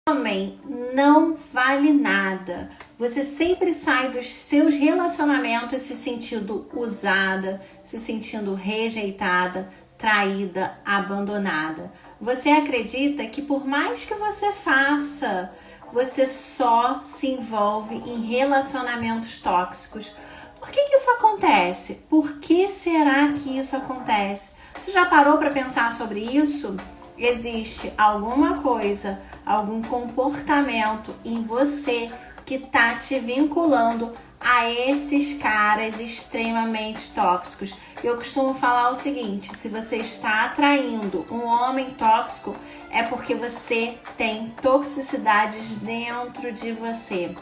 homem não vale nada. Você sempre sai dos seus relacionamentos se sentindo usada, se sentindo rejeitada, traída, abandonada. Você acredita que por mais que você faça, você só se envolve em relacionamentos tóxicos. Por que isso acontece? Por que será que isso acontece? Você já parou para pensar sobre isso? Existe alguma coisa, algum comportamento em você que tá te vinculando a esses caras extremamente tóxicos. Eu costumo falar o seguinte: se você está atraindo um homem tóxico, é porque você tem toxicidades dentro de você.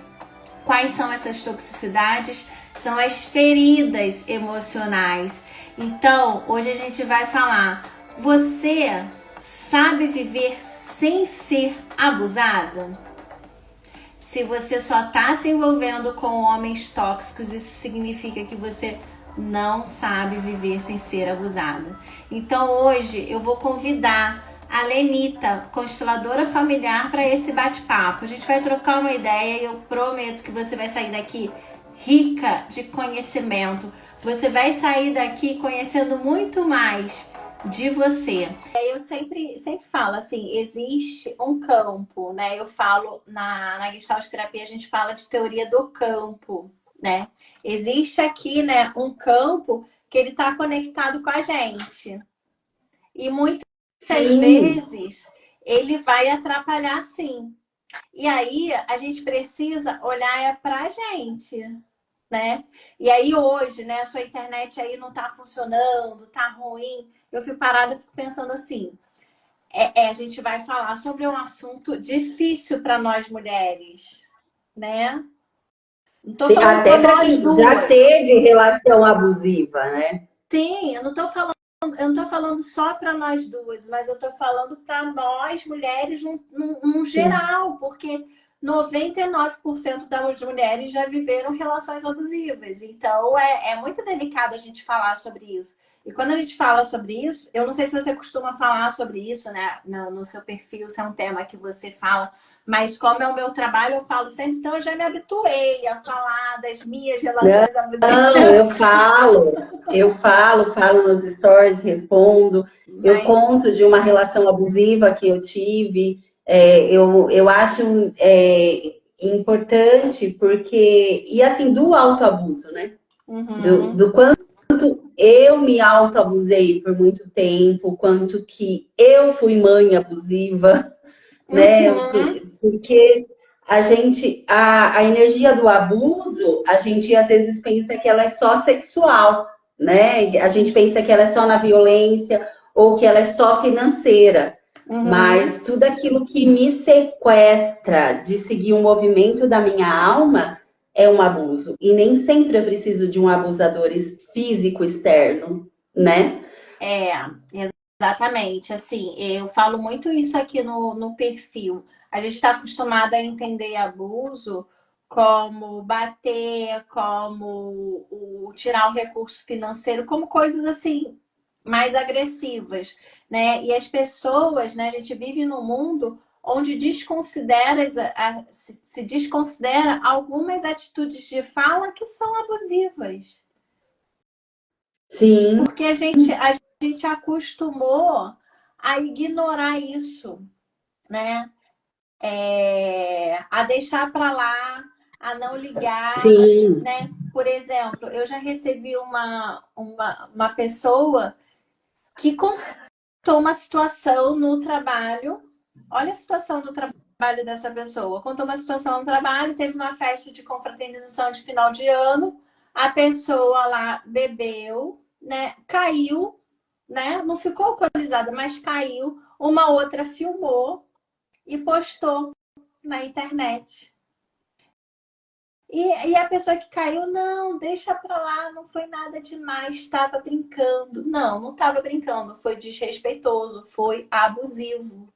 Quais são essas toxicidades? São as feridas emocionais. Então, hoje a gente vai falar: você sabe viver sem ser abusado? Se você só está se envolvendo com homens tóxicos, isso significa que você não sabe viver sem ser abusada. Então hoje eu vou convidar a Lenita, consteladora familiar, para esse bate-papo. A gente vai trocar uma ideia e eu prometo que você vai sair daqui rica de conhecimento. Você vai sair daqui conhecendo muito mais de você. Eu sempre falo assim, existe um campo, né? Eu falo na Gestalt terapia, a gente fala de teoria do campo, né? Existe aqui, né, um campo que ele está conectado com a gente. E muitas vezes ele vai atrapalhar, sim. E aí a gente precisa olhar para a gente, né? E aí hoje, né, a sua internet aí não tá funcionando, tá ruim. Eu fico parada e fico pensando assim, a gente vai falar sobre um assunto difícil para nós mulheres, né? Não tô falando Até para para nós quem já duas. teve relação abusiva, né? Sim, eu não tô falando só para nós duas, mas eu tô falando para nós mulheres no Sim. geral, porque 99% das mulheres já viveram relações abusivas. Então é muito delicado a gente falar sobre isso. E quando a gente fala sobre isso, eu não sei se você costuma falar sobre isso, né, no seu perfil, se é um tema que você fala, mas como é o meu trabalho, eu falo sempre, então eu já me habituei a falar das minhas relações abusivas. Não, falo nos stories, respondo, eu Mas conto de uma relação abusiva que eu tive. Eu acho importante porque, e assim, do autoabuso, né? uhum, Do quanto eu me autoabusei por muito tempo, quanto que eu fui mãe abusiva, né? uhum, Porque a energia do abuso, a gente às vezes pensa que ela é só sexual, né? A gente pensa que ela é só na violência ou que ela é só financeira. uhum. Mas tudo aquilo que me sequestra de seguir o movimento da minha alma é um abuso. E nem sempre eu preciso de um abusador físico externo, né? É, exatamente. Assim, eu falo muito isso aqui no perfil. A gente está acostumado a entender abuso como bater, como tirar o recurso financeiro, como coisas assim mais agressivas, né? E as pessoas, né? A gente vive num mundo onde se desconsidera algumas atitudes de fala que são abusivas. Sim, Porque a gente acostumou a ignorar isso, né? A deixar para lá, a não ligar, sim, né? Por exemplo, eu já recebi uma pessoa que contou uma situação no trabalho. Olha a situação do trabalho dessa pessoa. Contou uma situação no trabalho, teve uma festa de confraternização de final de ano, a pessoa lá bebeu, né? Caiu, né? Não ficou alcoolizada, mas caiu. Uma outra filmou e postou na internet. E a pessoa que caiu, não, deixa pra lá, não foi nada demais, estava brincando. Não, não estava brincando, foi desrespeitoso, foi abusivo,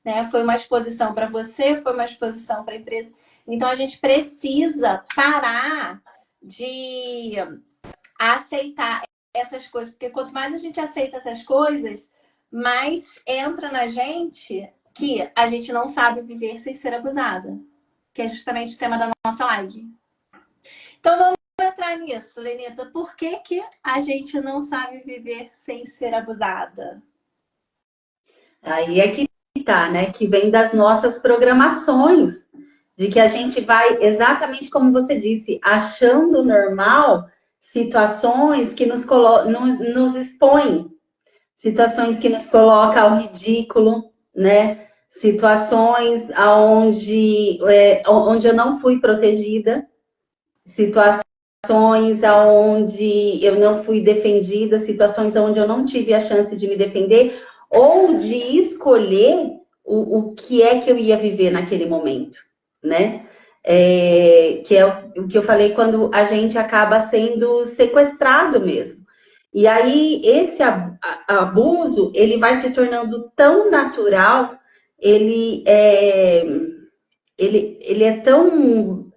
né? Foi uma exposição para você, foi uma exposição para a empresa. Então a gente precisa parar de aceitar essas coisas, porque quanto mais a gente aceita essas coisas, mais entra na gente que a gente não sabe viver sem ser abusada, que é justamente o tema da nossa live. Então vamos entrar nisso, Lenita. Por que a gente não sabe viver sem ser abusada? Aí é que tá, né? Que vem das nossas programações, de que a gente vai, exatamente como você disse, achando normal situações que nos expõem, situações que nos colocam ao ridículo, né? Situações onde eu não fui protegida, situações onde eu não fui defendida, situações onde eu não tive a chance de me defender ou de escolher o que é que eu ia viver naquele momento, né? Que é o que eu falei quando a gente acaba sendo sequestrado mesmo. E aí esse abuso ele vai se tornando tão natural, ele é tão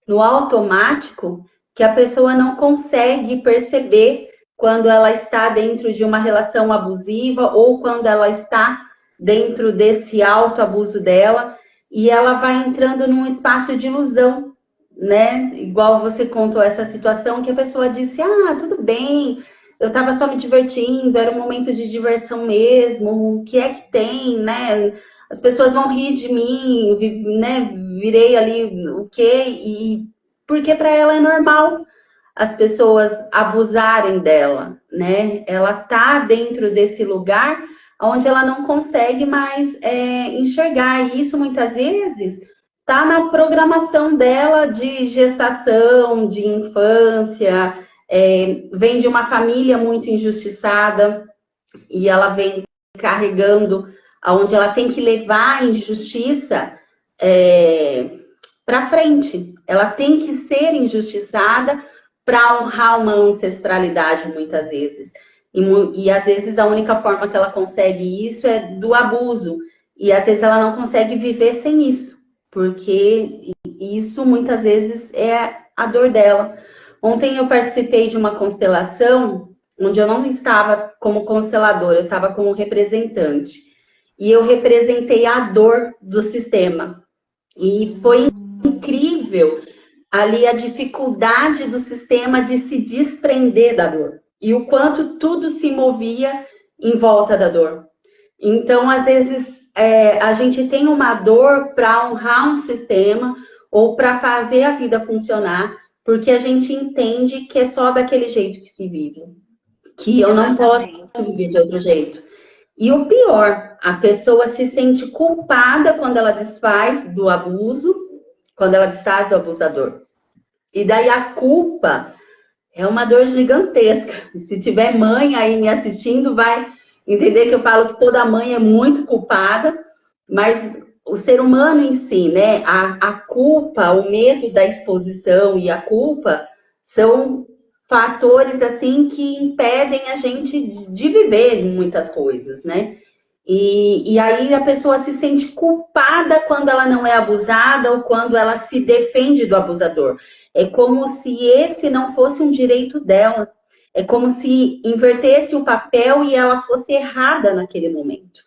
no automático que a pessoa não consegue perceber quando ela está dentro de uma relação abusiva ou quando ela está dentro desse autoabuso dela e ela vai entrando num espaço de ilusão, né? Igual você contou essa situação que a pessoa disse, tudo bem, eu estava só me divertindo, era um momento de diversão mesmo, o que é que tem, né? As pessoas vão rir de mim, né? Virei ali o quê? E porque para ela é normal as pessoas abusarem dela, né? Ela tá dentro desse lugar onde ela não consegue mais enxergar. E isso muitas vezes tá na programação dela de gestação, de infância, vem de uma família muito injustiçada e ela vem carregando aonde ela tem que levar a injustiça para frente. Ela tem que ser injustiçada para honrar uma ancestralidade, muitas vezes. E às vezes a única forma que ela consegue isso é do abuso. E às vezes ela não consegue viver sem isso, porque isso muitas vezes é a dor dela. Ontem eu participei de uma constelação onde eu não estava como consteladora, eu estava como representante. E eu representei a dor do sistema. E foi incrível ali a dificuldade do sistema de se desprender da dor. E o quanto tudo se movia em volta da dor. Então, às vezes, a gente tem uma dor para honrar um sistema ou para fazer a vida funcionar, porque a gente entende que é só daquele jeito que se vive. Que eu não posso viver de outro jeito. E o pior, a pessoa se sente culpada quando ela desfaz do abuso, quando ela desfaz do abusador. E daí a culpa é uma dor gigantesca. Se tiver mãe aí me assistindo, vai entender que eu falo que toda mãe é muito culpada, mas o ser humano em si, né? A culpa, o medo da exposição e a culpa são fatores assim que impedem a gente de viver muitas coisas, né? E aí a pessoa se sente culpada quando ela não é abusada ou quando ela se defende do abusador. É como se esse não fosse um direito dela. É como se invertesse o papel e ela fosse errada naquele momento,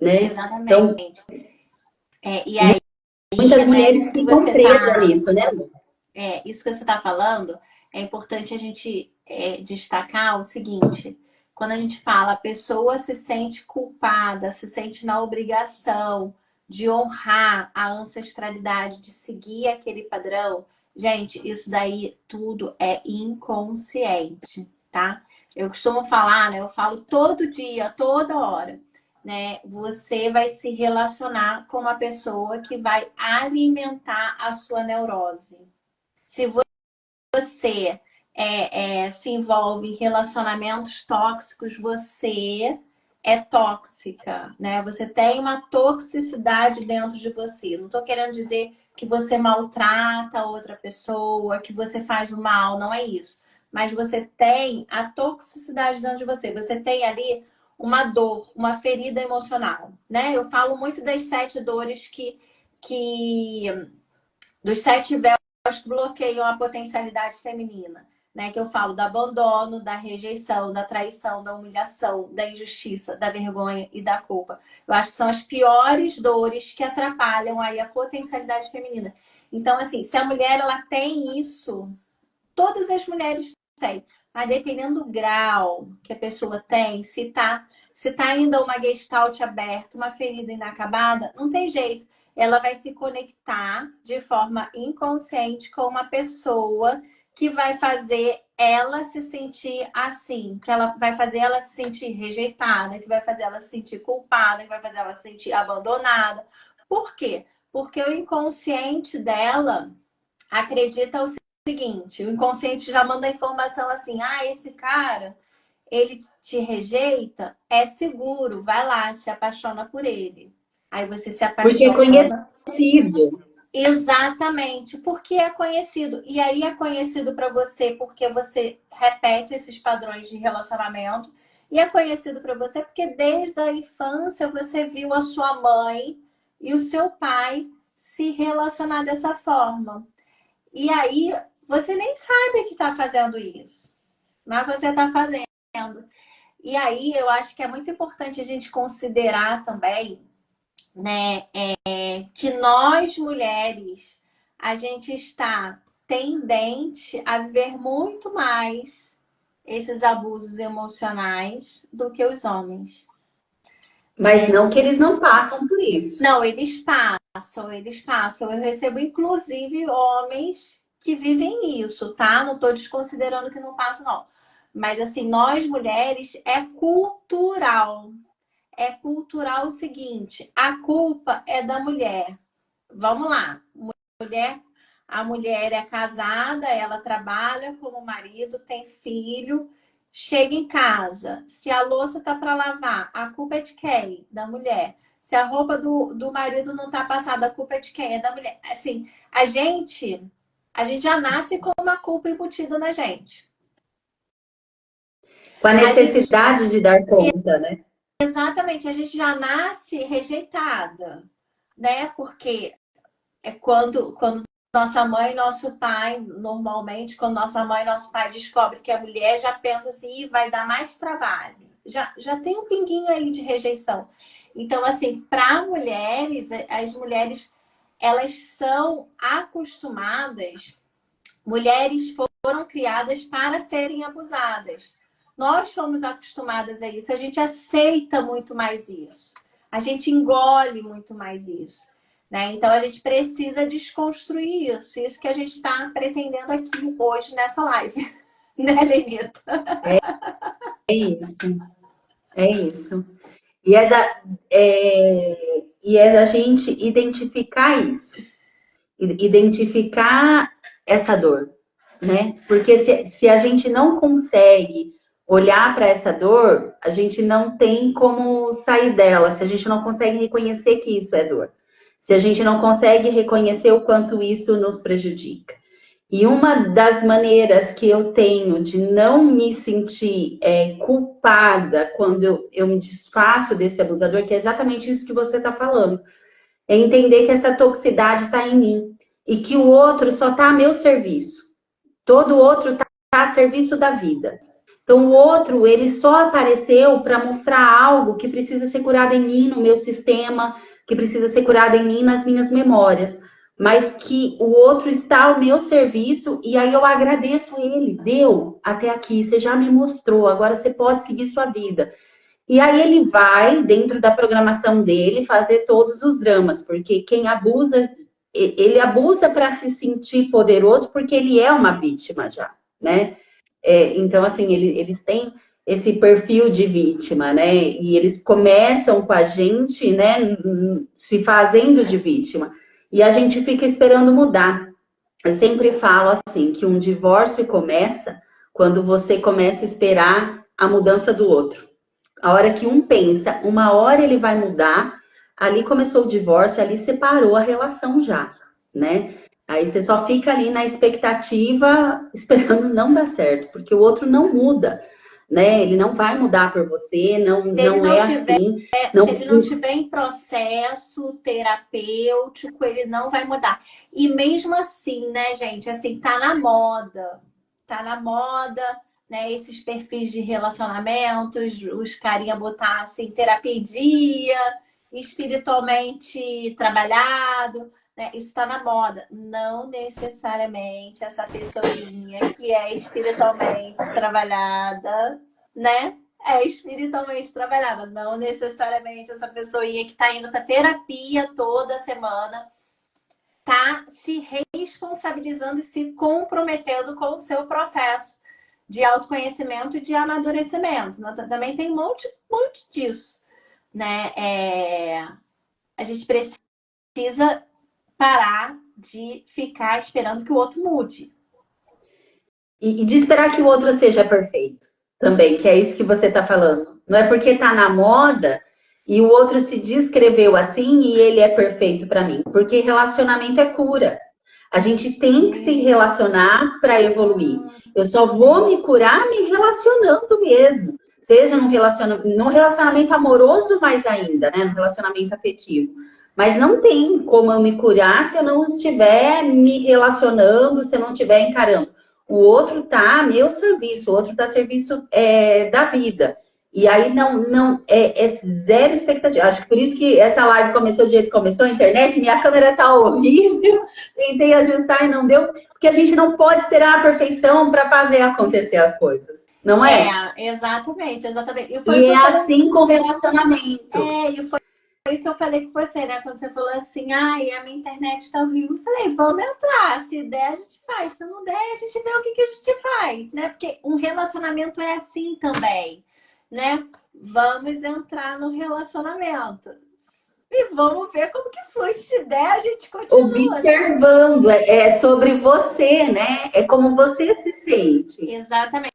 né? Exatamente. Então, E aí, muitas mulheres isso que ficam você presas nisso, né? isso que você está falando, é importante a gente destacar o seguinte: quando a gente fala a pessoa se sente culpada, se sente na obrigação de honrar a ancestralidade, de seguir aquele padrão, gente, isso daí tudo é inconsciente, tá? Eu costumo falar, né? Eu falo todo dia, toda hora, né? Você vai se relacionar com uma pessoa que vai alimentar a sua neurose. Se você se envolve em relacionamentos tóxicos, você é tóxica, né? Você tem uma toxicidade dentro de você. Não estou querendo dizer que você maltrata outra pessoa, que você faz o mal, não é isso. Mas você tem a toxicidade dentro de você. Você tem ali uma dor, uma ferida emocional, né? Eu falo muito das 7 dores dos 7 véus que bloqueiam a potencialidade feminina. né? Que eu falo do abandono, da rejeição, da traição, da humilhação, da injustiça, da vergonha e da culpa. Eu acho que são as piores dores que atrapalham aí a potencialidade feminina. Então, assim, se a mulher ela tem isso, todas as mulheres têm, mas dependendo do grau que a pessoa tem, se tá ainda uma gestalt aberta, uma ferida inacabada, não tem jeito. Ela vai se conectar de forma inconsciente com uma pessoa que vai fazer ela se sentir assim, que ela vai fazer ela se sentir rejeitada, que vai fazer ela se sentir culpada, que vai fazer ela se sentir abandonada. Por quê? Porque o inconsciente dela acredita o seguinte, o inconsciente já manda a informação assim, ah, esse cara, ele te rejeita, é seguro, vai lá, se apaixona por ele. Aí você se Porque é apaixona. conhecido. Exatamente, porque é conhecido. E aí é conhecido para você porque você repete esses padrões de relacionamento. E é conhecido para você porque desde a infância você viu a sua mãe e o seu pai se relacionar dessa forma. E aí você nem sabe que está fazendo isso, mas você está fazendo. E aí eu acho que é muito importante a gente considerar também, né, que nós mulheres, a gente está tendente a viver muito mais esses abusos emocionais do que os homens. Mas não que eles não passam por isso. Não, eles passam, eles passam. Eu recebo, inclusive, homens que vivem isso, tá? Não estou desconsiderando que não passam, não. Mas, assim, nós mulheres é cultural. É cultural o seguinte: a culpa é da mulher. Vamos lá. A mulher é casada, ela trabalha como marido, tem filho, chega em casa. Se a louça tá para lavar, a culpa é de quem? Da mulher. Se a roupa do marido não tá passada, a culpa é de quem? É da mulher. Assim, a gente já nasce com uma culpa embutida na gente. Com a A gente, necessidade de dar conta, né? exatamente, a gente já nasce rejeitada, né? Porque é quando nossa mãe e nosso pai, normalmente, quando nossa mãe e nosso pai descobrem que a mulher já pensa assim, vai dar mais trabalho. Já tem um pinguinho aí de rejeição. Então, assim, para mulheres, as mulheres, elas são acostumadas, mulheres foram criadas para serem abusadas. Nós fomos acostumadas a isso, a gente aceita muito mais isso. A gente engole muito mais isso. Né? Então, a gente precisa desconstruir isso que a gente está pretendendo aqui hoje nessa live. Né, Lenita? É isso. É isso. E é da gente identificar isso. Identificar essa dor, né? Porque se a gente não consegue olhar para essa dor, a gente não tem como sair dela. Se a gente não consegue reconhecer que isso é dor. Se a gente não consegue reconhecer o quanto isso nos prejudica. E uma das maneiras que eu tenho de não me sentir culpada quando eu me desfaço desse abusador, que é exatamente isso que você está falando, é entender que essa toxicidade está em mim e que o outro só está a meu serviço. Todo outro está a serviço da vida. Então, o outro, ele só apareceu para mostrar algo que precisa ser curado em mim, no meu sistema, que precisa ser curado em mim, nas minhas memórias. Mas que o outro está ao meu serviço e aí eu agradeço ele. Deu até aqui, você já me mostrou, agora você pode seguir sua vida. E aí ele vai, dentro da programação dele, fazer todos os dramas, porque quem abusa, ele abusa para se sentir poderoso, porque ele é uma vítima já, né? Então, assim, eles têm esse perfil de vítima, né? E eles começam com a gente, né, se fazendo de vítima. E a gente fica esperando mudar. Eu sempre falo assim, que um divórcio começa quando você começa a esperar a mudança do outro. A hora que um pensa, uma hora ele vai mudar, ali começou o divórcio, ali separou a relação já, né? Aí você só fica ali na expectativa, esperando não dar certo, porque o outro não muda, né? Ele não vai mudar por você, não é assim. Se ele não tiver em processo terapêutico, ele não vai mudar. E mesmo assim, né, gente, assim, tá na moda. tá na moda, né? Esses perfis de relacionamentos, os carinha botar assim, terapia em dia, espiritualmente trabalhado, né? Isso está na moda. Não necessariamente essa pessoinha que é espiritualmente trabalhada, né? É espiritualmente trabalhada. Não necessariamente essa pessoinha que está indo para terapia toda semana tá se responsabilizando e se comprometendo com o seu processo de autoconhecimento e de amadurecimento. Também tem um monte disso, né? A gente precisa parar de ficar esperando que o outro mude. E de esperar que o outro seja perfeito também, que é isso que você está falando. Não é porque está na moda e o outro se descreveu assim e ele é perfeito para mim. Porque relacionamento é cura. A gente tem que se relacionar para evoluir. Eu só vou me curar me relacionando mesmo. Seja num relacionamento amoroso mais ainda, né? No relacionamento afetivo. Mas não tem como eu me curar se eu não estiver me relacionando, se eu não estiver encarando. O outro tá a meu serviço, o outro tá a serviço da vida. E aí não é zero expectativa. Acho que por isso que essa live começou do jeito que começou, a internet, minha câmera tá horrível, tentei ajustar e não deu, porque a gente não pode esperar a perfeição para fazer acontecer as coisas, não é? Exatamente. E é assim com relacionamento. E foi o que eu falei com você, né? Quando você falou assim, ai, a minha internet tá horrível. Eu falei, vamos entrar. Se der, a gente faz. Se não der, a gente vê o que a gente faz, né? Porque um relacionamento é assim também, né? Vamos entrar no relacionamento. E vamos ver como que flui. Se der, a gente continua. Observando, é sobre você, né? É como você se sente. Exatamente.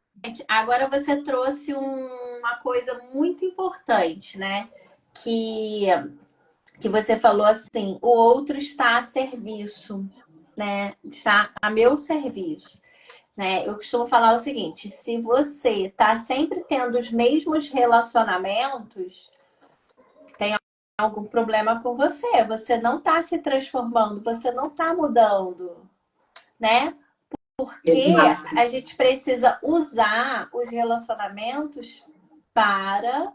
Agora você trouxe uma coisa muito importante, né? Que você falou assim, o outro está a serviço, né? Está a meu serviço, né? Eu costumo falar o seguinte, se você está sempre tendo os mesmos relacionamentos, tem algum problema com você, você não está se transformando, você não está mudando, né? Porque a gente precisa usar os relacionamentos para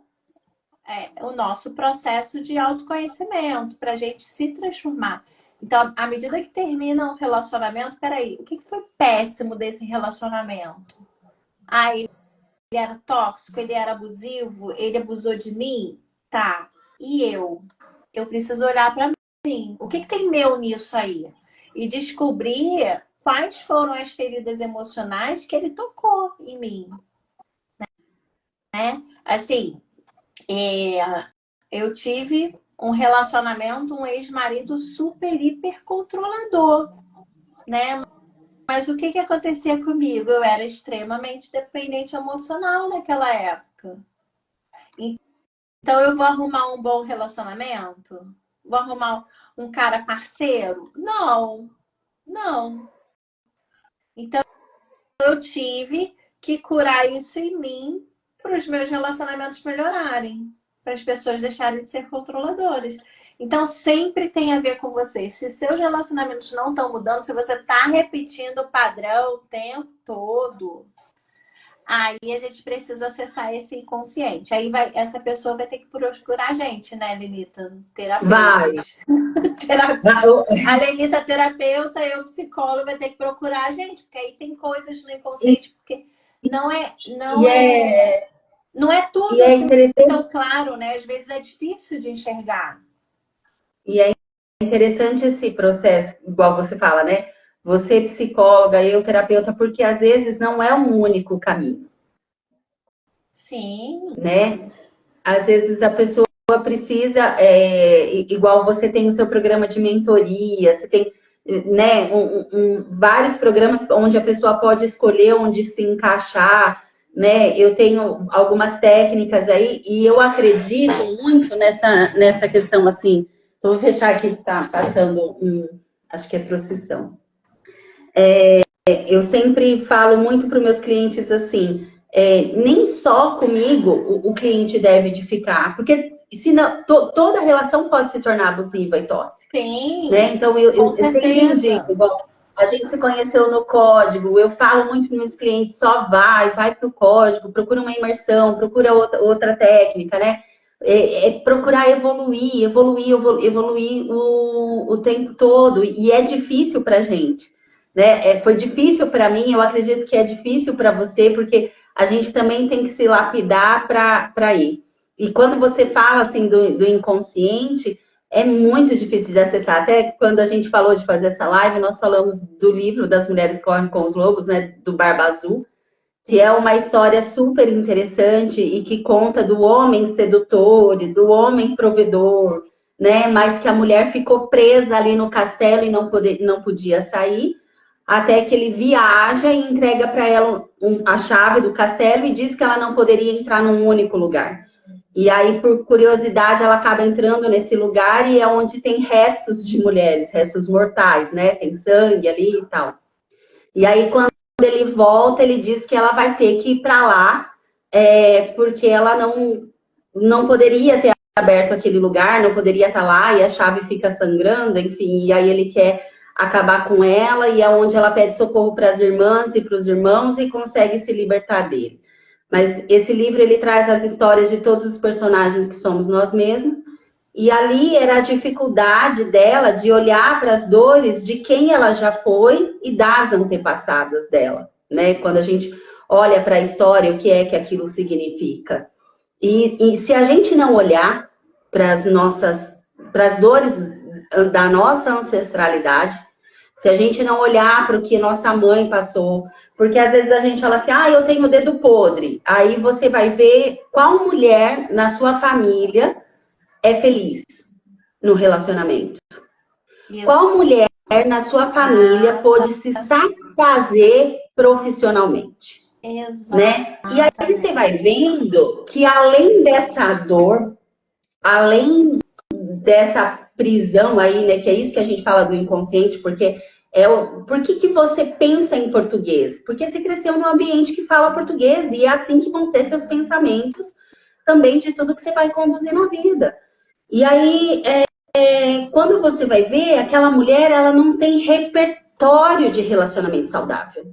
o nosso processo de autoconhecimento, para a gente se transformar. Então, à medida que termina um relacionamento, peraí, o que foi péssimo desse relacionamento? Ah, ele era tóxico, ele era abusivo, ele abusou de mim? Tá. E eu? Eu preciso olhar para mim. O que tem meu nisso aí? E descobrir quais foram as feridas emocionais que ele tocou em mim. Né? Assim, eu tive um relacionamento, um ex-marido super, hiper controlador, né? Mas o que acontecia comigo? Eu era extremamente dependente emocional naquela época. Então, eu vou arrumar um bom relacionamento? Vou arrumar um cara parceiro? Não. Então, eu tive que curar isso em mim para os meus relacionamentos melhorarem, para as pessoas deixarem de ser controladoras. Então, sempre tem a ver com você. Se seus relacionamentos não estão mudando, se você está repetindo o padrão o tempo todo, aí a gente precisa acessar esse inconsciente. Aí essa pessoa vai ter que procurar a gente, né, Lenita? Terapeuta. A Lenita terapeuta, eu psicóloga, vai ter que procurar a gente, porque aí tem coisas no inconsciente, porque não é tudo assim tão claro, né? Às vezes é difícil de enxergar. E é interessante esse processo, igual você fala, né? Você psicóloga, eu terapeuta, porque às vezes não é um único caminho. Sim. Né? Às vezes a pessoa precisa, igual você tem o seu programa de mentoria, você tem, né, vários programas onde a pessoa pode escolher onde se encaixar, né? Eu tenho algumas técnicas aí e eu acredito muito nessa questão assim. Então, vou fechar aqui que tá passando acho que é procissão. Eu sempre falo muito para os meus clientes assim, nem só comigo o cliente deve edificar, porque senão toda relação pode se tornar abusiva e tóxica. Sim. Né? Então, eu sempre indico, A gente se conheceu no código. Eu falo muito para meus clientes, só vai para o código, procura uma imersão, procura outra técnica, né? Procurar evoluir o tempo todo. E é difícil para a gente, né? Foi difícil para mim, eu acredito que é difícil para você, porque a gente também tem que se lapidar para ir. E quando você fala assim do inconsciente, é muito difícil de acessar. Até quando a gente falou de fazer essa live, nós falamos do livro Das Mulheres Correm com os Lobos, né? Do Barba Azul, que é uma história super interessante e que conta do homem sedutor e do homem provedor, né? Mas que a mulher ficou presa ali no castelo e não podia sair, até que ele viaja e entrega para ela a chave do castelo e diz que ela não poderia entrar num único lugar. E aí, por curiosidade, ela acaba entrando nesse lugar e é onde tem restos de mulheres, restos mortais, né? Tem sangue ali e tal. E aí, quando ele volta, ele diz que ela vai ter que ir para lá, porque ela não poderia ter aberto aquele lugar, não poderia estar lá, e a chave fica sangrando, enfim. E aí ele quer acabar com ela, e é onde ela pede socorro para as irmãs e para os irmãos e consegue se libertar dele. Mas esse livro, ele traz as histórias de todos os personagens que somos nós mesmos. E ali era a dificuldade dela de olhar para as dores de quem ela já foi e das antepassadas dela, né? Quando a gente olha para a história, o que é que aquilo significa. E se a gente não olhar para as dores da nossa ancestralidade, se a gente não olhar para o que nossa mãe passou, porque às vezes a gente fala assim, eu tenho o dedo podre. Aí você vai ver qual mulher na sua família é feliz no relacionamento. Isso. Qual mulher na sua família pôde se satisfazer profissionalmente? Exato. Né? E aí você vai vendo que além dessa dor, além dessa prisão aí, né, que é isso que a gente fala do inconsciente, porque por que você pensa em português? Porque você cresceu num ambiente que fala português e é assim que vão ser seus pensamentos também de tudo que você vai conduzir na vida. E aí, quando você vai ver, aquela mulher, ela não tem repertório de relacionamento saudável.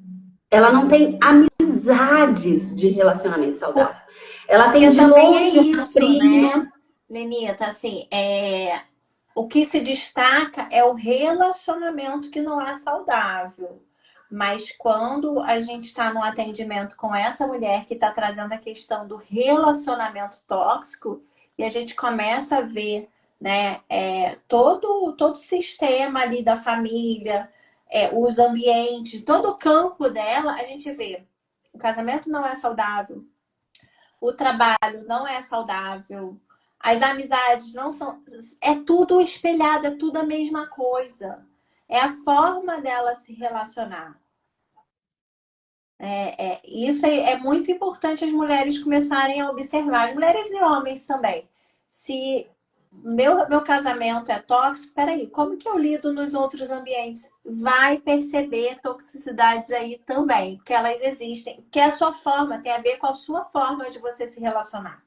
Ela não tem amizades de relacionamento saudável. Ela tem de longe uma prima. Né, Lenita, assim, o que se destaca é o relacionamento que não é saudável. Mas quando a gente está no atendimento com essa mulher que está trazendo a questão do relacionamento tóxico, e a gente começa a ver, né, todo o sistema ali da família, os ambientes, todo o campo dela, a gente vê. O casamento não é saudável, o trabalho não é saudável, as amizades não são... É tudo espelhado, é tudo a mesma coisa. É a forma dela se relacionar. Isso é muito importante as mulheres começarem a observar, as mulheres e homens também. Se meu casamento é tóxico, peraí, como que eu lido nos outros ambientes? Vai perceber toxicidades aí também, porque elas existem, porque é a sua forma, tem a ver com a sua forma de você se relacionar.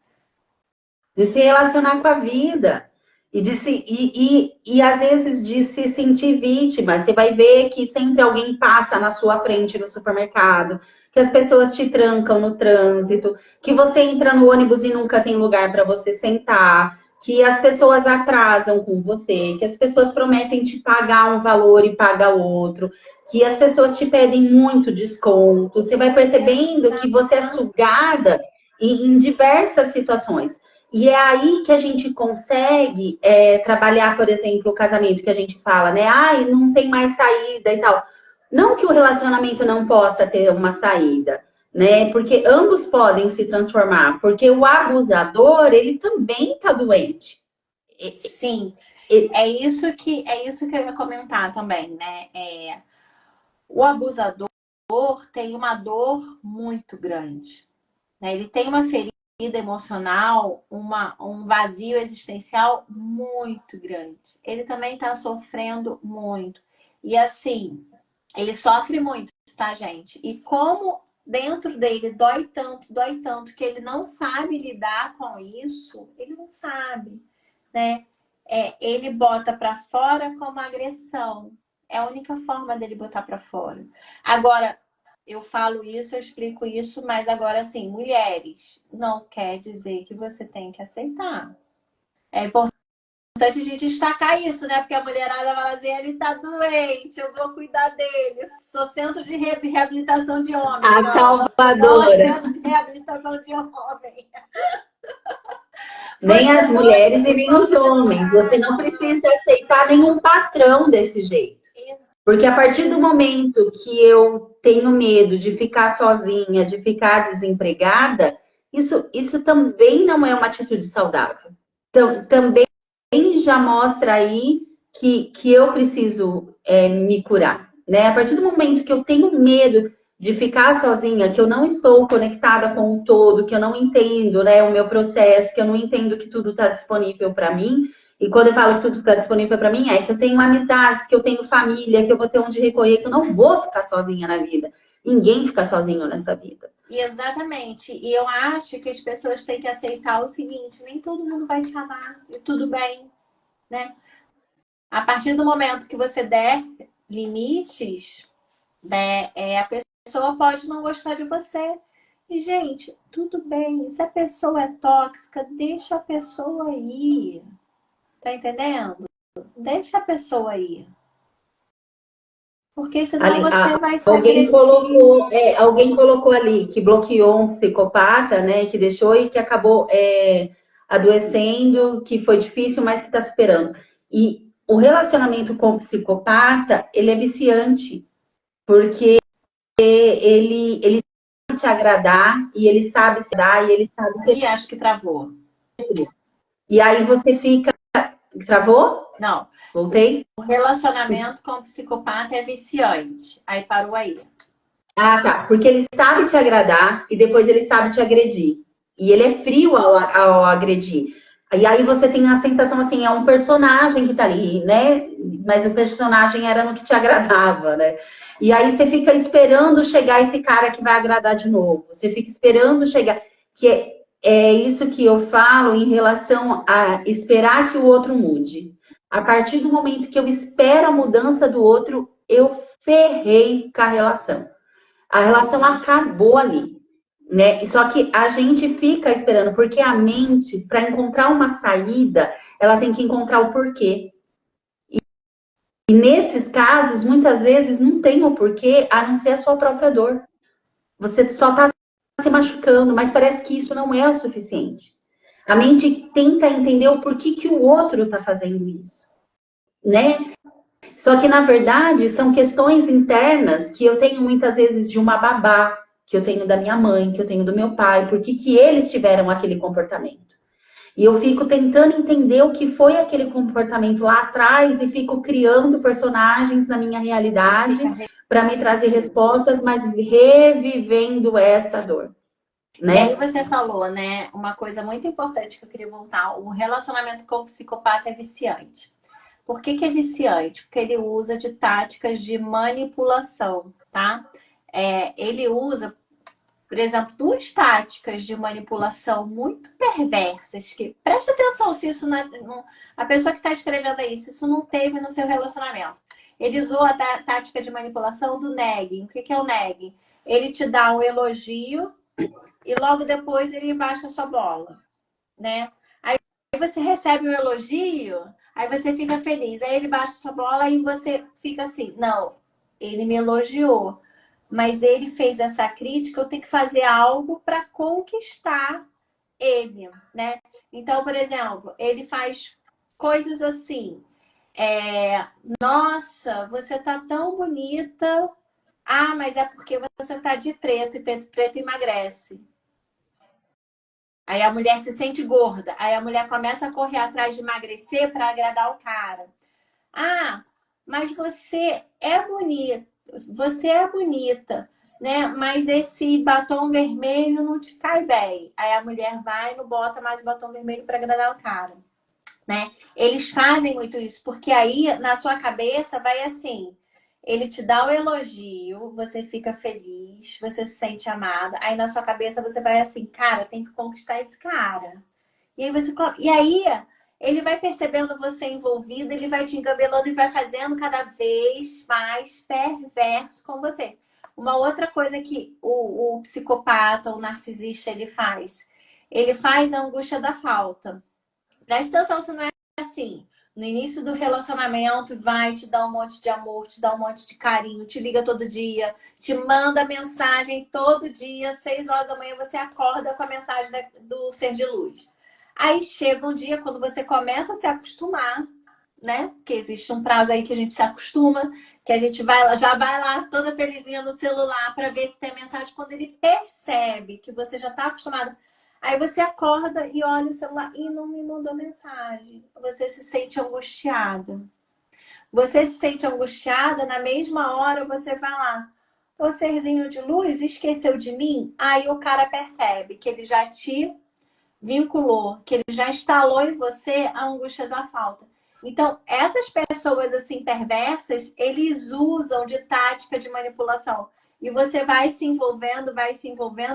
De se relacionar com a vida. E às vezes de se sentir vítima. Você vai ver que sempre alguém passa na sua frente no supermercado, que as pessoas te trancam no trânsito, que você entra no ônibus e nunca tem lugar para você sentar, que as pessoas atrasam com você, que as pessoas prometem te pagar um valor e paga outro, que as pessoas te pedem muito desconto. Você vai percebendo que você é sugada em diversas situações. E é aí que a gente consegue trabalhar, por exemplo, o casamento que a gente fala, né? Não tem mais saída e tal. Não que o relacionamento não possa ter uma saída, né? Porque ambos podem se transformar. Porque o abusador, ele também tá doente. Sim, é isso que eu ia comentar também, né? O abusador tem uma dor muito grande, né? Ele tem uma ferida emocional, um vazio existencial muito grande. Ele também está sofrendo muito. E assim, ele sofre muito, tá, gente? E como dentro dele dói tanto, que ele não sabe lidar com isso, ele não sabe, né? Ele bota para fora como agressão. é a única forma dele botar pra fora. Agora, eu falo isso, eu explico isso, mas agora assim, mulheres, não quer dizer que você tem que aceitar. É importante a gente destacar isso, né? Porque a mulherada fala assim, ele tá doente, eu vou cuidar dele. Sou centro de reabilitação de homem. A Não, você não é salvadora. centro de reabilitação de homem. Nem Você as pode mulheres e nem os homens. Você não cuidar. precisa aceitar nenhum patrão desse jeito. Porque a partir do momento que eu tenho medo de ficar sozinha, de ficar desempregada, isso também não é uma atitude saudável. Então, também já mostra aí que eu preciso me curar, né? A partir do momento que eu tenho medo de ficar sozinha, que eu não estou conectada com o todo, que eu não entendo, né, o meu processo, que eu não entendo que tudo está disponível para mim. E quando eu falo que tudo está disponível para mim, é que eu tenho amizades, que eu tenho família, que eu vou ter onde recorrer, que eu não vou ficar sozinha na vida. Ninguém fica sozinho nessa vida. Exatamente. E eu acho que as pessoas têm que aceitar o seguinte: nem todo mundo vai te amar, e tudo bem, né? A partir do momento que você der limites, né, a pessoa pode não gostar de você. E, gente, tudo bem. Se a pessoa é tóxica, deixa a pessoa ir. Tá entendendo? Deixa a pessoa ir. Porque senão Ali, você vai se alguém agredir. colocou, alguém colocou ali que bloqueou um psicopata, né? Que deixou e que acabou adoecendo, que foi difícil, mas que está superando. E o relacionamento com o psicopata, ele é viciante, porque ele sabe te agradar e ele sabe se dar e ele sabe ser. Ih, acho que travou. E aí você fica. Travou? Não. Voltei? O relacionamento com o psicopata é viciante. Aí parou aí. Ah, tá. Porque ele sabe te agradar e depois ele sabe te agredir. E ele é frio ao agredir. E aí você tem a sensação assim, é um personagem que tá ali, né? Mas o personagem era no que te agradava, né? E aí você fica esperando chegar esse cara que vai agradar de novo. Você fica esperando chegar. Que é isso que eu falo em relação a esperar que o outro mude. A partir do momento que eu espero a mudança do outro, eu ferrei com a relação. A relação acabou ali, né? Só que a gente fica esperando, porque a mente, para encontrar uma saída, ela tem que encontrar o porquê. E nesses casos, muitas vezes, não tem o porquê a não ser a sua própria dor. Você só está se machucando, mas parece que isso não é o suficiente. A mente tenta entender o porquê que o outro está fazendo isso, né? Só que, na verdade, são questões internas que eu tenho muitas vezes de uma babá, que eu tenho da minha mãe, que eu tenho do meu pai, por que eles tiveram aquele comportamento. E eu fico tentando entender o que foi aquele comportamento lá atrás e fico criando personagens na minha realidade para me trazer respostas, mas revivendo essa dor, E aí né? você falou, né, uma coisa muito importante que eu queria voltar: o relacionamento com o psicopata é viciante. Por que é viciante? Porque ele usa de táticas de manipulação, tá? Ele usa, por exemplo, duas táticas de manipulação muito perversas, que presta atenção se isso não, a pessoa que está escrevendo aí, se isso não teve no seu relacionamento. Ele usou a tática de manipulação do nagging. O que é o nagging? Ele te dá um elogio e logo depois ele baixa a sua bola, né? Aí você recebe um elogio, aí você fica feliz. Aí ele baixa a sua bola e você fica assim: não, ele me elogiou, mas ele fez essa crítica, eu tenho que fazer algo para conquistar ele, né? Então, por exemplo, ele faz coisas assim: nossa, você tá tão bonita. Ah, mas é porque você tá de preto e preto emagrece. Aí a mulher se sente gorda. Aí a mulher começa a correr atrás de emagrecer para agradar o cara. Ah, mas você é bonita. Você é bonita, né? Mas esse batom vermelho não te cai bem. Aí a mulher vai e não bota mais o batom vermelho para agradar o cara, né? Eles fazem muito isso, porque aí na sua cabeça vai assim: ele te dá o elogio, você fica feliz, você se sente amada. Aí na sua cabeça você vai assim: cara, tem que conquistar esse cara. E aí ele vai percebendo você envolvida, ele vai te engabelando e vai fazendo cada vez mais perverso com você. Uma outra coisa que o psicopata, o narcisista, ele faz a angústia da falta. Presta atenção se não é assim. No início do relacionamento, vai te dar um monte de amor, te dá um monte de carinho, te liga todo dia, te manda mensagem todo dia, 6 horas da manhã você acorda com a mensagem do ser de luz. Aí chega um dia quando você começa a se acostumar, né? Porque existe um prazo aí que a gente se acostuma, que a gente já vai lá toda felizinha no celular para ver se tem mensagem. Quando ele percebe que você já está acostumado, aí você acorda e olha o celular e não me mandou mensagem. Você se sente angustiada. Você se sente angustiada, na mesma hora você vai lá. Ô serzinho de luz, esqueceu de mim? Aí o cara percebe que ele já te vinculou, que ele já instalou em você a angústia da falta. Então, essas pessoas assim perversas, eles usam de tática de manipulação. E você vai se envolvendo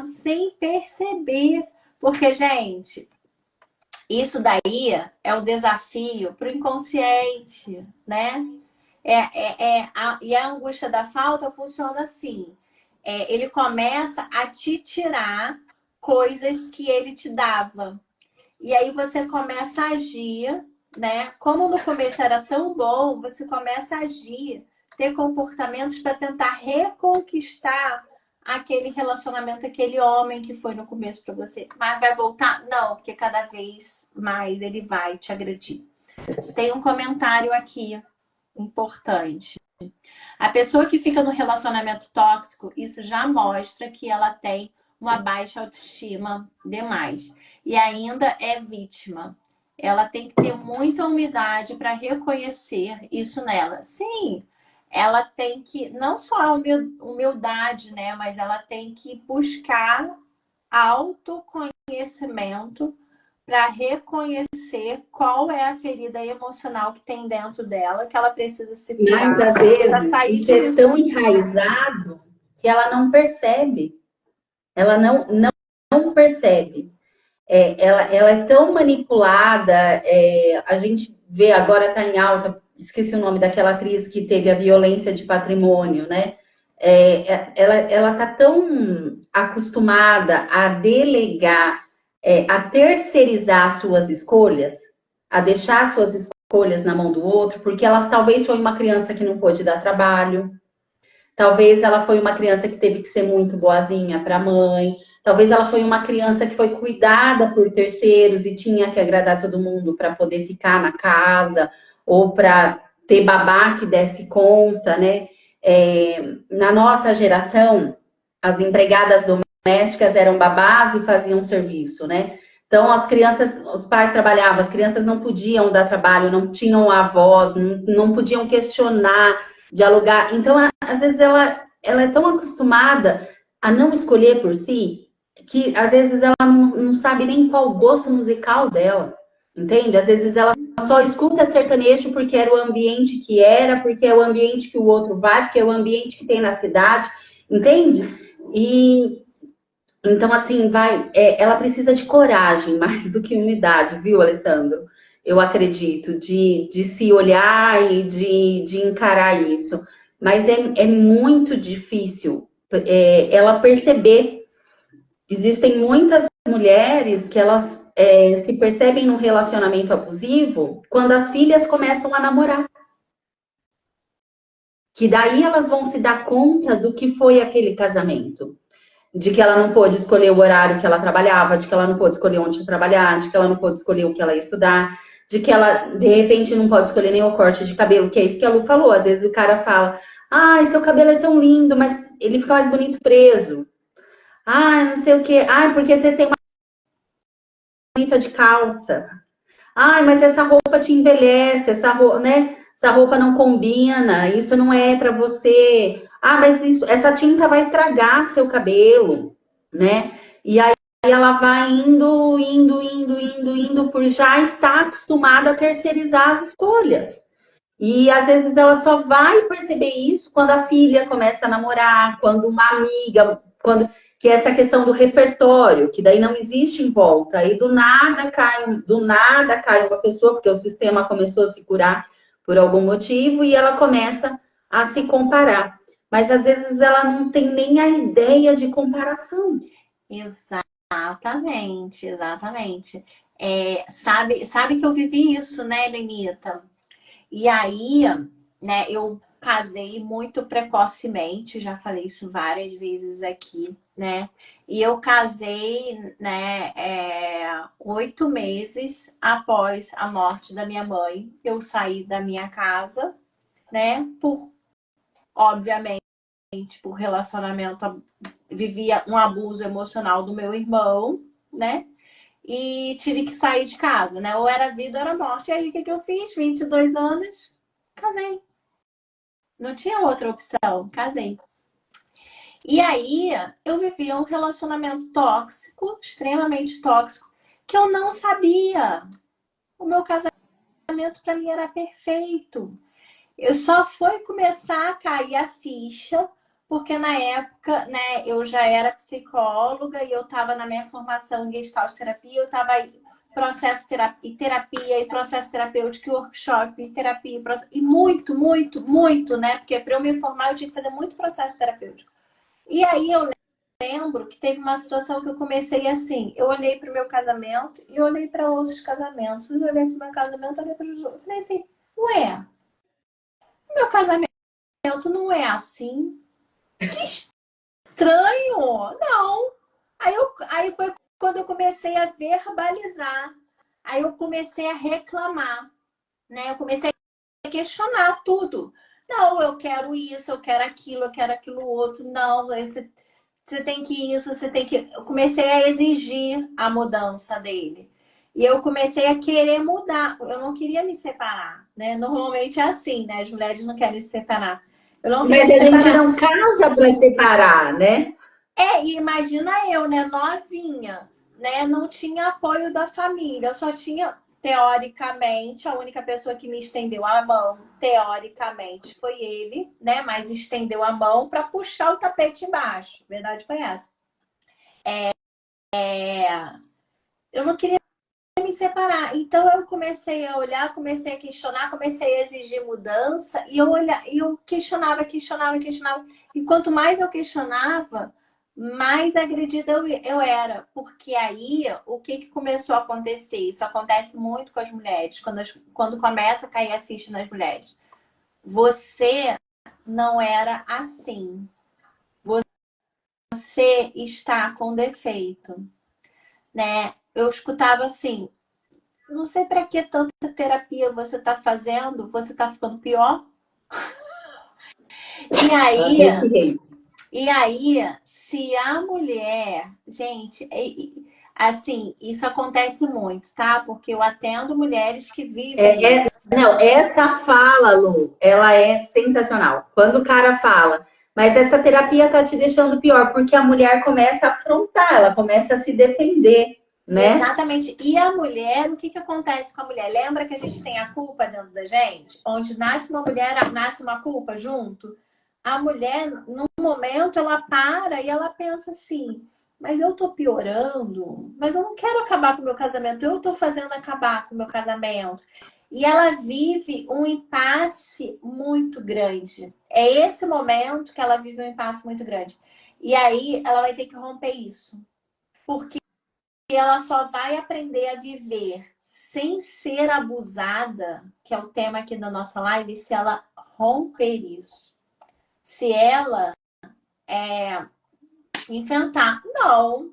sem perceber. Porque, gente, isso daí é o desafio para o inconsciente, né? E a angústia da falta funciona assim. Ele começa a te tirar coisas que ele te dava. E aí você começa a agir, né? Como no começo era tão bom, você começa a agir, ter comportamentos para tentar reconquistar aquele relacionamento, aquele homem que foi no começo para você. Mas vai voltar? Não, porque cada vez mais ele vai te agredir. Tem um comentário aqui importante. A pessoa que fica no relacionamento tóxico, isso já mostra que ela tem uma baixa autoestima demais. E ainda é vítima. Ela tem que ter muita humildade para reconhecer isso nela. Sim, ela tem que, não só a humildade, né? Mas ela tem que buscar autoconhecimento para reconhecer qual é a ferida emocional que tem dentro dela, que ela precisa se curar. Mas às vezes isso é tão enraizado que ela não percebe. Ela não percebe. Ela é tão manipulada. A gente vê agora, está em alta, esqueci o nome daquela atriz que teve a violência de patrimônio, né? Ela está tão acostumada a delegar, a terceirizar suas escolhas, a deixar suas escolhas na mão do outro, porque ela talvez foi uma criança que não pôde dar trabalho, talvez ela foi uma criança que teve que ser muito boazinha para a mãe, talvez ela foi uma criança que foi cuidada por terceiros e tinha que agradar todo mundo para poder ficar na casa, ou para ter babá que desse conta, né? Na nossa geração, as empregadas domésticas eram babás e faziam serviço, né? Então, as crianças, os pais trabalhavam, as crianças não podiam dar trabalho, não tinham avós, não podiam questionar, dialogar. Então, às vezes, ela é tão acostumada a não escolher por si, que às vezes ela não sabe nem qual o gosto musical dela, entende? Às vezes ela só escuta sertanejo porque era o ambiente que era, porque é o ambiente que o outro vai, porque é o ambiente que tem na cidade, entende? E então, assim, ela precisa de coragem mais do que humildade, viu, Alessandro? Eu acredito, de se olhar e de encarar isso. Mas é muito difícil ela perceber. Existem muitas mulheres que elas se percebem num relacionamento abusivo quando as filhas começam a namorar. Que daí elas vão se dar conta do que foi aquele casamento. De que ela não pôde escolher o horário que ela trabalhava, de que ela não pôde escolher onde trabalhar, de que ela não pôde escolher o que ela ia estudar, de que ela, de repente, não pode escolher nem o corte de cabelo, que é isso que a Lu falou. Às vezes o cara fala, ai, seu cabelo é tão lindo, mas ele fica mais bonito preso. Ai, não sei o quê. Ai, porque você tem uma pinta de calça. Ai, mas essa roupa te envelhece, essa roupa, né? Essa roupa não combina, isso não é para você. Ah, mas essa tinta vai estragar seu cabelo, né? E aí ela vai indo, por já estar acostumada a terceirizar as escolhas. E às vezes ela só vai perceber isso quando a filha começa a namorar, quando uma amiga, que é essa questão do repertório, que daí não existe em volta. Aí do nada cai uma pessoa, porque o sistema começou a se curar por algum motivo e ela começa a se comparar. Mas às vezes ela não tem nem a ideia de comparação. Exatamente, exatamente. Sabe que eu vivi isso, né, Lenita? E aí, né, eu casei muito precocemente, já falei isso várias vezes aqui, né? E eu casei, né, 8 meses após a morte da minha mãe. Eu saí da minha casa, né, obviamente, por relacionamento, vivia um abuso emocional do meu irmão, né? E tive que sair de casa, né? Ou era vida ou era morte. E aí, o que eu fiz? 22 anos, casei. Não tinha outra opção, casei. E aí, eu vivia um relacionamento tóxico, extremamente tóxico, que eu não sabia. O meu casamento para mim era perfeito. Eu só fui começar a cair a ficha, porque na época, né, eu já era psicóloga e eu estava na minha formação em Gestalt terapia, eu estava processo terapia e processo terapêutico, workshop e terapia e muito, muito, muito, né? Porque para eu me formar eu tinha que fazer muito processo terapêutico. E aí eu lembro que teve uma situação que eu comecei assim, eu olhei para o meu casamento e olhei para outros casamentos, eu olhei para o meu casamento, olhei para os outros, falei assim, ué, meu casamento não é assim. Que estranho! Não! Aí foi quando eu comecei a verbalizar. Aí eu comecei a reclamar, né? Eu comecei a questionar tudo. Não, eu quero isso, eu quero aquilo outro. Não, você tem que isso, você tem que. Eu comecei a exigir a mudança dele. E eu comecei a querer mudar. Eu não queria me separar, né? Normalmente é assim, né? As mulheres não querem se separar. Eu não queria Mas me a gente separar. não casa para separar, né? E imagina eu, né, novinha, né, não tinha apoio da família, eu só tinha, teoricamente, a única pessoa que me estendeu a mão, teoricamente, foi ele, né, mas estendeu a mão para puxar o tapete embaixo, a verdade foi essa. Eu não queria me separar, então eu comecei a olhar, comecei a questionar, comecei a exigir mudança, e eu questionava, e quanto mais eu questionava, mais agredida eu era. Porque aí, o que começou a acontecer? Isso acontece muito com as mulheres, quando começa a cair a ficha nas mulheres. Você não era assim. Você está com defeito, né? Eu escutava assim, não sei para que tanta terapia você está fazendo, você está ficando pior. E aí, Desse jeito. se a mulher, gente, assim, isso acontece muito, tá? Porque eu atendo mulheres que vivem isso. Não, essa fala, Lu, ela é sensacional. Quando o cara fala, mas essa terapia tá te deixando pior, porque a mulher começa a afrontar, ela começa a se defender, né? Exatamente. E a mulher, o que acontece com a mulher? Lembra que a gente tem a culpa dentro da gente? Onde nasce uma mulher, nasce uma culpa junto? A mulher, num momento, ela para e ela pensa assim: mas eu tô piorando, mas eu não quero acabar com o meu casamento, eu tô fazendo acabar com o meu casamento. E ela vive um impasse muito grande. É esse momento que ela vive um impasse muito grande. E aí ela vai ter que romper isso. Porque ela só vai aprender a viver sem ser abusada, que é o tema aqui da nossa live, se ela romper isso. Se ela enfrentar, não,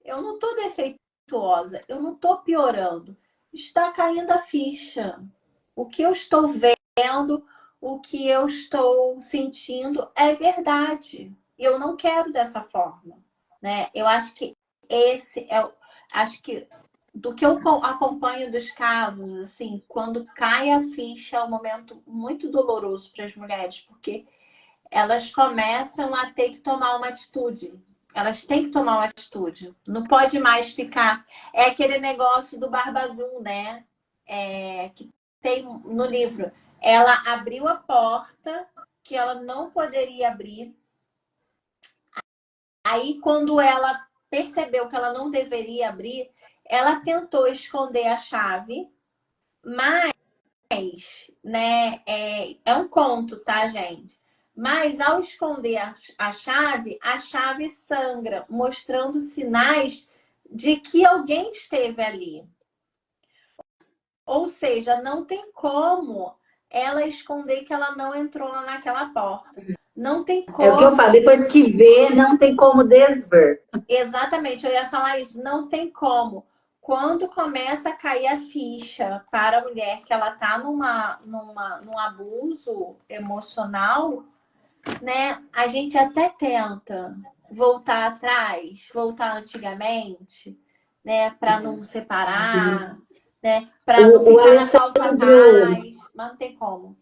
eu não tô defeituosa, eu não tô piorando. Está caindo a ficha. O que eu estou vendo, o que eu estou sentindo é verdade. Eu não quero dessa forma, né? Eu acho que esse é o, acho que do que eu acompanho dos casos, assim, quando cai a ficha é um momento muito doloroso para as mulheres, porque elas começam a ter que tomar uma atitude. Elas têm que tomar uma atitude. Não pode mais ficar. É aquele negócio do Barba Azul, né? Que tem no livro. Ela abriu a porta que ela não poderia abrir. Aí, quando ela percebeu que ela não deveria abrir, ela tentou esconder a chave, mas, né, é um conto, tá, gente? Mas ao esconder a chave sangra, mostrando sinais de que alguém esteve ali. Ou seja, não tem como ela esconder que ela não entrou lá naquela porta. Não tem como. É o que eu falo, depois que vê, não tem como desver. Exatamente, eu ia falar isso, não tem como. Quando começa a cair a ficha para a mulher que ela está num abuso emocional, né? A gente até tenta voltar atrás, voltar antigamente, né? Para não separar, né? Para não ficar na falsa paz, mas não tem como.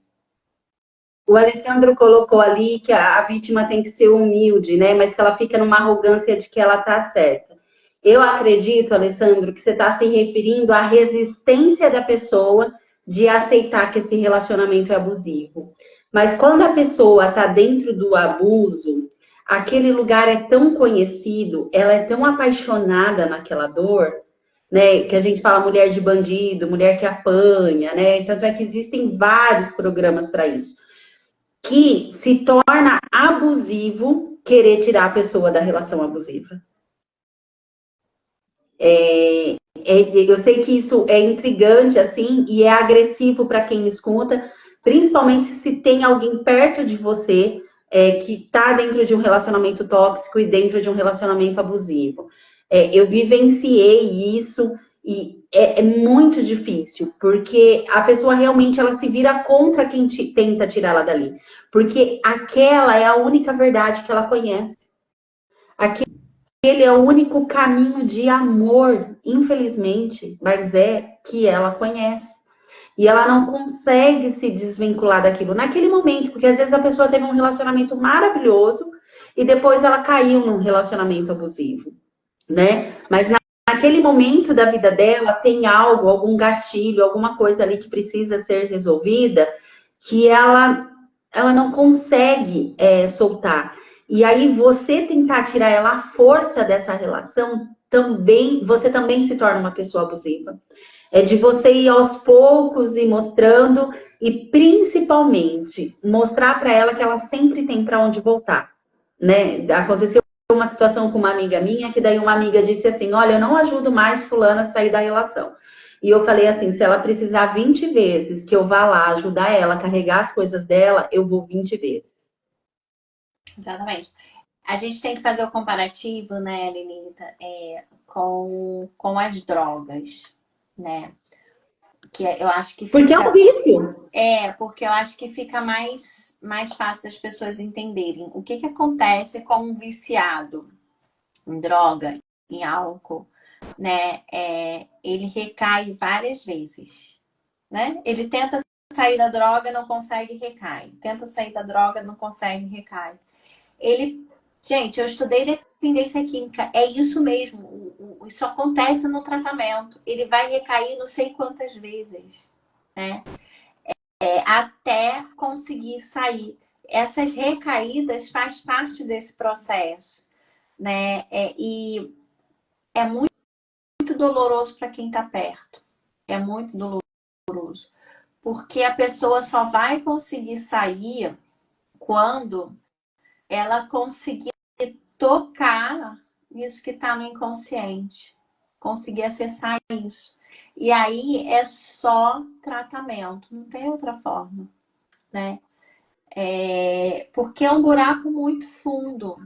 O Alessandro colocou ali que a vítima tem que ser humilde, né? Mas que ela fica numa arrogância de que ela tá certa. Eu acredito, Alessandro, que você está se referindo à resistência da pessoa de aceitar que esse relacionamento é abusivo. Mas quando a pessoa está dentro do abuso, aquele lugar é tão conhecido, ela é tão apaixonada naquela dor, né? Que a gente fala mulher de bandido, mulher que apanha, né? Tanto é que existem vários programas para isso, que se torna abusivo querer tirar a pessoa da relação abusiva. Eu sei que isso é intrigante, assim, e é agressivo para quem escuta, principalmente se tem alguém perto de você que está dentro de um relacionamento tóxico e dentro de um relacionamento abusivo. Eu vivenciei isso e é muito difícil, porque a pessoa realmente ela se vira contra quem tenta tirá-la dali, porque aquela é a única verdade que ela conhece. Ele é o único caminho de amor, infelizmente, mas é que ela conhece. E ela não consegue se desvincular daquilo naquele momento, porque às vezes a pessoa teve um relacionamento maravilhoso e depois ela caiu num relacionamento abusivo, né? Mas naquele momento da vida dela tem algo, algum gatilho, alguma coisa ali que precisa ser resolvida, que ela não consegue soltar. E aí você tentar tirar ela à força dessa relação, também você também se torna uma pessoa abusiva. É de você ir aos poucos e mostrando, e principalmente mostrar para ela que ela sempre tem para onde voltar, né? Aconteceu uma situação com uma amiga minha, que daí uma amiga disse assim: olha, eu não ajudo mais fulana a sair da relação. E eu falei assim: se ela precisar 20 vezes que eu vá lá ajudar ela a carregar as coisas dela, eu vou 20 vezes. Exatamente. A gente tem que fazer o comparativo, né, Lenita, com as drogas, né? Que eu acho que fica... Porque é um vício. Porque eu acho que fica mais fácil das pessoas entenderem o que acontece com um viciado em droga, em álcool, né? Ele recai várias vezes, né? Ele tenta sair da droga, não consegue, recai. Tenta sair da droga, não consegue, recai. Gente, eu estudei dependência química, é isso mesmo. Isso acontece no tratamento. Ele vai recair não sei quantas vezes, né? Até conseguir sair. Essas recaídas faz parte desse processo, né? E é muito doloroso para quem está perto. É muito doloroso. Porque a pessoa só vai conseguir sair quando ela conseguir tocar isso que está no inconsciente. Conseguir acessar isso. E aí é só tratamento, não tem outra forma, né? Porque é um buraco muito fundo.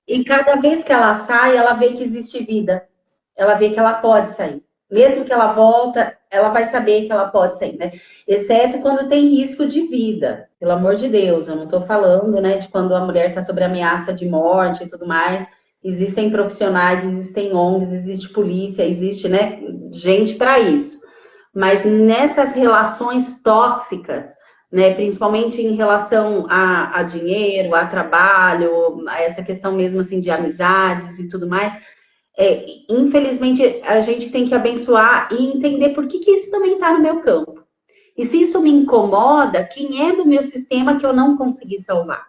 E cada vez que ela sai, ela vê que existe vida. Ela vê que ela pode sair. Mesmo que ela volta, ela vai saber que ela pode sair, né? Exceto quando tem risco de vida. Pelo amor de Deus, eu não estou falando, né, de quando a mulher está sob ameaça de morte e tudo mais. Existem profissionais, existem ONGs, existe polícia, existe, né, gente para isso. Mas nessas relações tóxicas, né, principalmente em relação a dinheiro, a trabalho, a essa questão mesmo assim de amizades e tudo mais, infelizmente a gente tem que abençoar e entender por que isso também está no meu campo. E se isso me incomoda, quem é do meu sistema que eu não consegui salvar?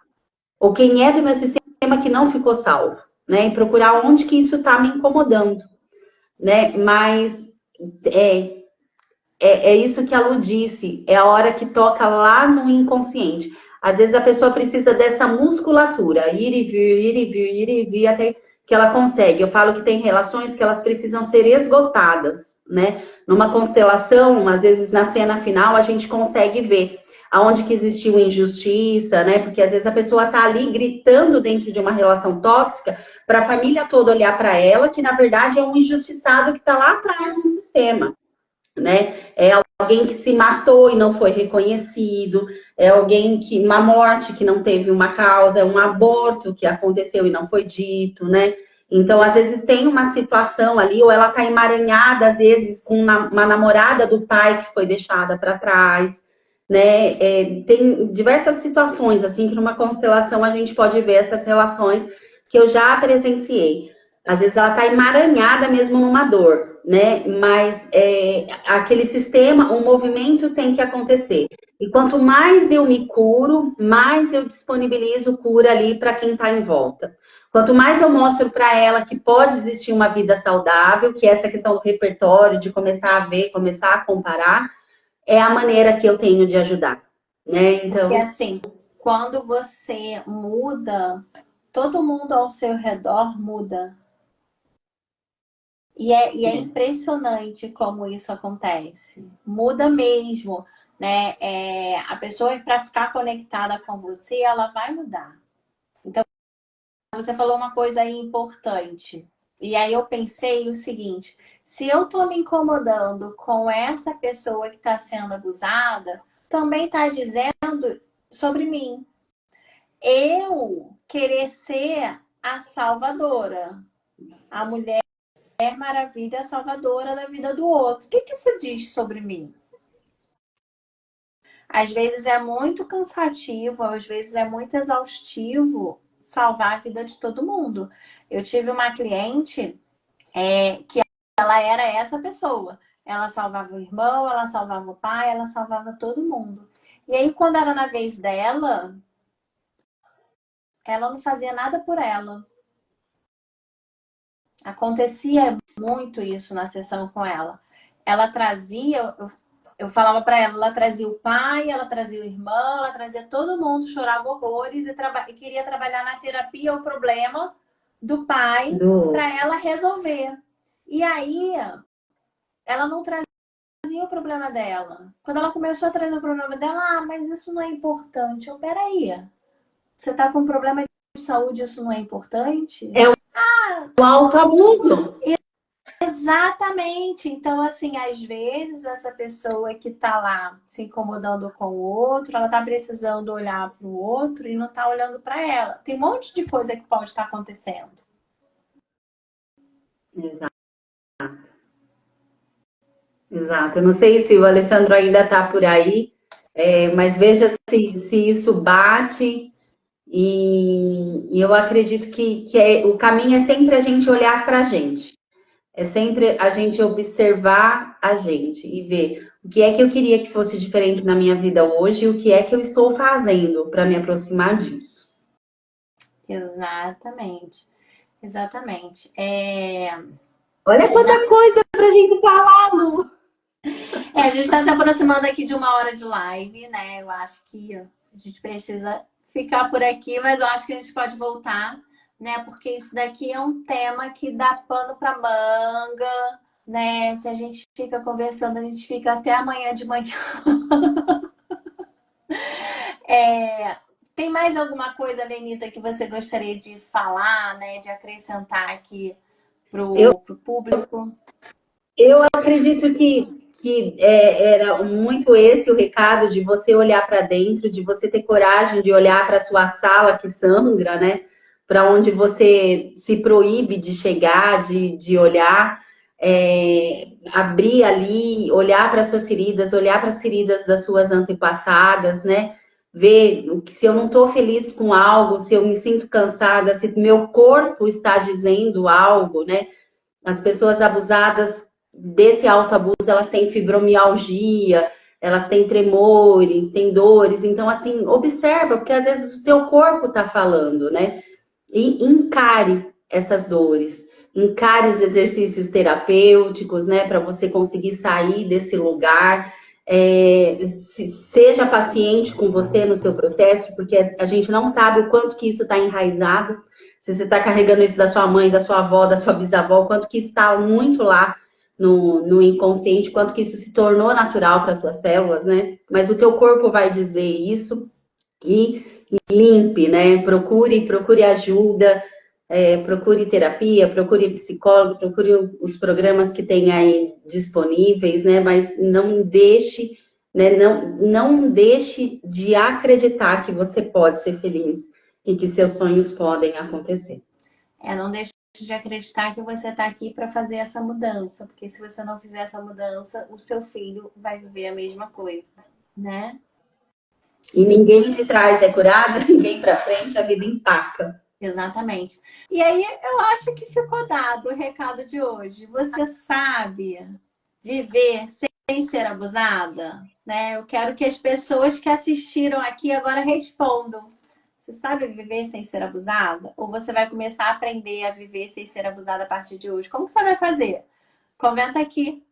Ou quem é do meu sistema que não ficou salvo? né? E procurar onde que isso está me incomodando, né? Mas é isso que a Lu disse, é a hora que toca lá no inconsciente. Às vezes a pessoa precisa dessa musculatura, ir e vir, ir e vir, ir e vir, até que ela consegue. Eu falo que tem relações que elas precisam ser esgotadas, né? Numa constelação, às vezes na cena final, a gente consegue ver aonde que existiu injustiça, né? Porque às vezes a pessoa tá ali gritando dentro de uma relação tóxica para a família toda olhar para ela, que na verdade é um injustiçado que está lá atrás no sistema, né? É alguém que se matou e não foi reconhecido, é alguém que uma morte que não teve uma causa, é um aborto que aconteceu e não foi dito, né? Então, às vezes tem uma situação ali, ou ela tá emaranhada, às vezes, com uma namorada do pai que foi deixada para trás, né? Tem diversas situações, assim, que numa constelação a gente pode ver essas relações que eu já presenciei. Às vezes ela tá emaranhada mesmo numa dor, né? Mas aquele sistema, o movimento tem que acontecer. E quanto mais eu me curo, mais eu disponibilizo cura ali para quem está em volta. Quanto mais eu mostro para ela que pode existir uma vida saudável, que essa questão do repertório, de começar a ver, começar a comparar, é a maneira que eu tenho de ajudar, né? Então, porque assim, quando você muda, todo mundo ao seu redor muda. E é impressionante como isso acontece. Muda mesmo, né? A pessoa, para ficar conectada com você, ela vai mudar. Então, você falou uma coisa aí importante. E aí eu pensei o seguinte: se eu tô me incomodando com essa pessoa que está sendo abusada, também está dizendo sobre mim. Eu querer ser a salvadora, a mulher maravilha salvadora da vida do outro. O que isso diz sobre mim? Às vezes é muito cansativo, às vezes é muito exaustivo salvar a vida de todo mundo. Eu tive uma cliente que ela era essa pessoa. Ela salvava o irmão, ela salvava o pai, ela salvava todo mundo. E aí, quando era na vez dela, ela não fazia nada por ela. Acontecia muito isso na sessão com ela. Ela trazia, eu falava para ela trazia o pai, ela trazia o irmão, ela trazia todo mundo, chorava horrores e queria trabalhar na terapia o problema do pai para ela resolver. E aí, ela não trazia o problema dela. Quando ela começou a trazer o problema dela, mas isso não é importante. Peraí, você tá com um problema de saúde, isso não é importante? É o autoabuso. Exatamente. Então, assim, às vezes essa pessoa que tá lá se incomodando com o outro, ela tá precisando olhar para o outro e não tá olhando para ela. Tem um monte de coisa que pode estar acontecendo. Exato. Exato. Eu não sei se o Alessandro ainda está por aí, mas veja se isso bate. E eu acredito que o caminho é sempre a gente olhar para a gente. É sempre a gente observar a gente e ver o que é que eu queria que fosse diferente na minha vida hoje e o que é que eu estou fazendo para me aproximar disso. Exatamente. Exatamente. Olha quanta coisa para a gente falar, Lu! A gente está se aproximando aqui de 1 hora de live, né? Eu acho que a gente precisa ficar por aqui, mas eu acho que a gente pode voltar, né? Porque isso daqui é um tema que dá pano para manga, né? Se a gente fica conversando, a gente fica até amanhã de manhã. Tem mais alguma coisa, Lenita, que você gostaria de falar, né? De acrescentar aqui pro público? Eu acredito que era muito esse o recado de você olhar para dentro, de você ter coragem de olhar para sua sala que sangra, né? Para onde você se proíbe de chegar, de olhar, abrir ali, olhar para suas feridas, olhar para as feridas das suas antepassadas, né? Ver se eu não estou feliz com algo, se eu me sinto cansada, se meu corpo está dizendo algo, né? As pessoas abusadas desse autoabuso, elas têm fibromialgia, elas têm tremores, têm dores. Então, assim, observa, porque às vezes o teu corpo está falando, né? E encare. essas dores. Encare os exercícios terapêuticos, né, para você conseguir sair desse lugar. Seja paciente com você no seu processo, porque a gente não sabe o quanto que isso está enraizado. Se você está carregando isso da sua mãe, da sua avó, da sua bisavó, o quanto que isso está muito lá no inconsciente, quanto que isso se tornou natural para suas células, né? Mas o teu corpo vai dizer isso e limpe, né? Procure ajuda, procure terapia, procure psicólogo, procure os programas que tem aí disponíveis, né? Mas não deixe, né? Não deixe de acreditar que você pode ser feliz e que seus sonhos podem acontecer. Não deixe de acreditar que você está aqui para fazer essa mudança, porque se você não fizer essa mudança, o seu filho vai viver a mesma coisa, né? E ninguém de trás é curado, ninguém para frente, a vida empaca. Exatamente. E aí eu acho que ficou dado o recado de hoje. Você sabe viver sem ser abusada? Né? Eu quero que as pessoas que assistiram aqui agora respondam. Você sabe viver sem ser abusada? Ou você vai começar a aprender a viver sem ser abusada a partir de hoje? Como que você vai fazer? Comenta aqui.